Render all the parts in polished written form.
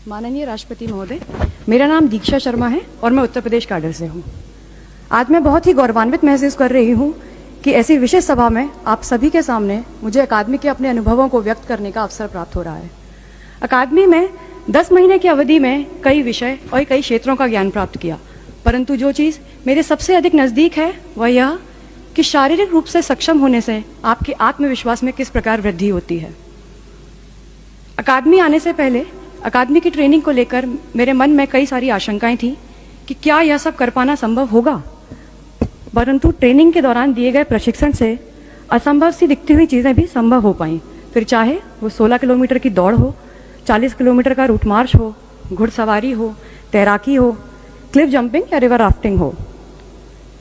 माननीय राष्ट्रपति महोदय, मेरा नाम दीक्षा शर्मा है और मैं उत्तर प्रदेश कैडर से हूँ। आज मैं बहुत ही गौरवान्वित महसूस कर रही हूँ कि ऐसी विशेष सभा में आप सभी के सामने मुझे अकादमी के अपने अनुभवों को व्यक्त करने का अवसर प्राप्त हो रहा है। अकादमी में 10 महीने की अवधि में कई विषय और कई क्षेत्रों का ज्ञान प्राप्त किया, परंतु जो चीज़ मेरे सबसे अधिक नज़दीक है वह यह कि शारीरिक रूप से सक्षम होने से आपके आत्मविश्वास में किस प्रकार वृद्धि होती है। अकादमी आने से पहले अकादमी की ट्रेनिंग को लेकर मेरे मन में कई सारी आशंकाएं थी कि क्या यह सब कर पाना संभव होगा, परंतु ट्रेनिंग के दौरान दिए गए प्रशिक्षण से असंभव सी दिखती हुई चीज़ें भी संभव हो पाईं। फिर चाहे वो 16 किलोमीटर की दौड़ हो, 40 किलोमीटर का रूट मार्च हो, घुड़सवारी हो, तैराकी हो, क्लिफ जंपिंग या रिवर राफ्टिंग हो।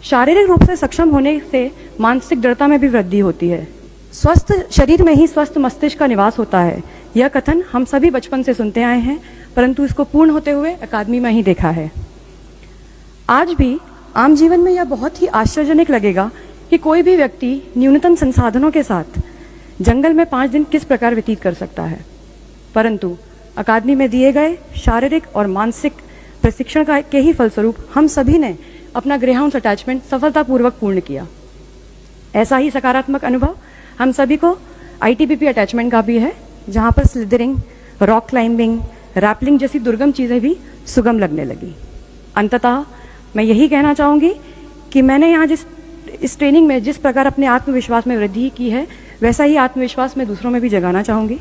शारीरिक रूप से सक्षम होने से मानसिक दृढ़ता में भी वृद्धि होती है। स्वस्थ शरीर में ही स्वस्थ मस्तिष्क का निवास होता है। यह कथन हम सभी बचपन से सुनते आए हैं, परंतु इसको पूर्ण होते हुए अकादमी में ही देखा है। आज भी आम जीवन में यह बहुत ही आश्चर्यजनक लगेगा कि कोई भी व्यक्ति न्यूनतम संसाधनों के साथ जंगल में 5 दिन किस प्रकार व्यतीत कर सकता है, परंतु अकादमी में दिए गए शारीरिक और मानसिक प्रशिक्षण के ही फलस्वरूप हम सभी ने अपना ग्रेहाउंड अटैचमेंट सफलतापूर्वक पूर्ण किया। ऐसा ही सकारात्मक अनुभव हम सभी को ITBP अटैचमेंट का भी है, जहां पर स्लिदरिंग, रॉक क्लाइंबिंग, रैपलिंग जैसी दुर्गम चीज़ें भी सुगम लगने लगी। अंततः मैं यही कहना चाहूँगी कि मैंने यहाँ इस ट्रेनिंग में जिस प्रकार अपने आत्मविश्वास में वृद्धि की है, वैसा ही आत्मविश्वास मैं दूसरों में भी जगाना चाहूँगी।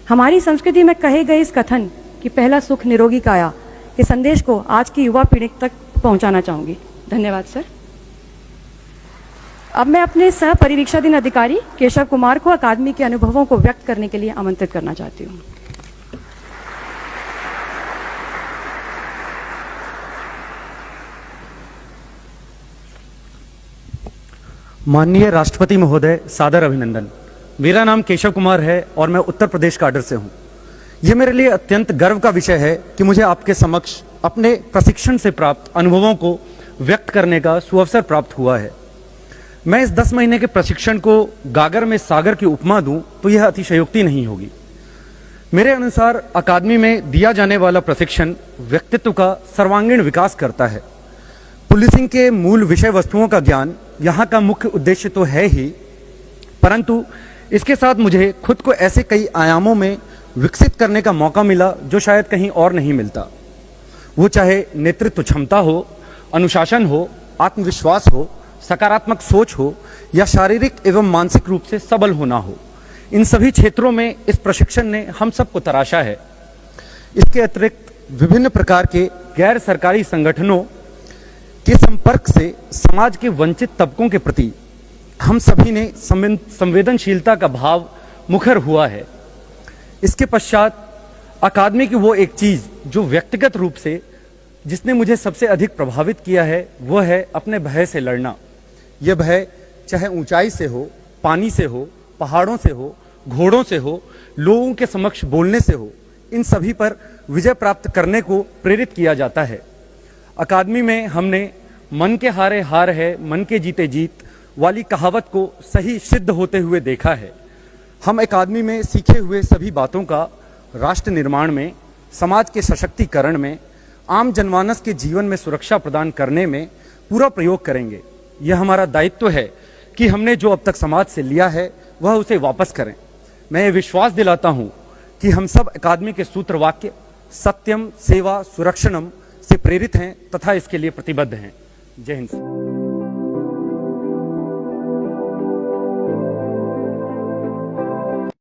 हमारी संस्कृति में कहे गए इस कथन कि पहला सुख निरोगी काया के संदेश को आज की युवा पीढ़ी तक पहुँचाना चाहूँगी। धन्यवाद सर। अब मैं अपने सह परिवीक्षाधीन अधिकारी केशव कुमार को अकादमी के अनुभवों को व्यक्त करने के लिए आमंत्रित करना चाहती हूँ। माननीय राष्ट्रपति महोदय, सादर अभिनंदन। मेरा नाम केशव कुमार है और मैं उत्तर प्रदेश कैडर से हूँ। यह मेरे लिए अत्यंत गर्व का विषय है कि मुझे आपके समक्ष अपने प्रशिक्षण से प्राप्त अनुभवों को व्यक्त करने का सुअवसर प्राप्त हुआ है। मैं इस 10 महीने के प्रशिक्षण को गागर में सागर की उपमा दूं तो यह अतिशयोक्ति नहीं होगी। मेरे अनुसार अकादमी में दिया जाने वाला प्रशिक्षण व्यक्तित्व का सर्वांगीण विकास करता है। पुलिसिंग के मूल विषय वस्तुओं का ज्ञान यहाँ का मुख्य उद्देश्य तो है ही, परंतु इसके साथ मुझे खुद को ऐसे कई आयामों में विकसित करने का मौका मिला जो शायद कहीं और नहीं मिलता। वो चाहे नेतृत्व क्षमता हो, अनुशासन हो, आत्मविश्वास हो, सकारात्मक सोच हो या शारीरिक एवं मानसिक रूप से सबल होना हो, इन सभी क्षेत्रों में इस प्रशिक्षण ने हम सबको तराशा है। इसके अतिरिक्त विभिन्न प्रकार के गैर सरकारी संगठनों के संपर्क से समाज के वंचित तबकों के प्रति हम सभी ने संवेदनशीलता का भाव मुखर हुआ है। इसके पश्चात अकादमी की वो एक चीज जो व्यक्तिगत रूप से जिसने मुझे सबसे अधिक प्रभावित किया है, वह है अपने भय से लड़ना। यह भय चाहे ऊंचाई से हो, पानी से हो, पहाड़ों से हो, घोड़ों से हो, लोगों के समक्ष बोलने से हो, इन सभी पर विजय प्राप्त करने को प्रेरित किया जाता है। अकादमी में हमने मन के हारे हार है, मन के जीते जीत वाली कहावत को सही सिद्ध होते हुए देखा है। हम अकादमी में सीखे हुए सभी बातों का राष्ट्र निर्माण में, समाज के सशक्तिकरण में, आम जनमानस के जीवन में सुरक्षा प्रदान करने में पूरा प्रयोग करेंगे। यह हमारा दायित्व है कि हमने जो अब तक समाज से लिया है वह उसे वापस करें। मैं ये विश्वास दिलाता हूं कि हम सब अकादमी के सूत्र वाक्य सत्यम सेवा सुरक्षणम से प्रेरित हैं तथा इसके लिए प्रतिबद्ध हैं। जय हिंद।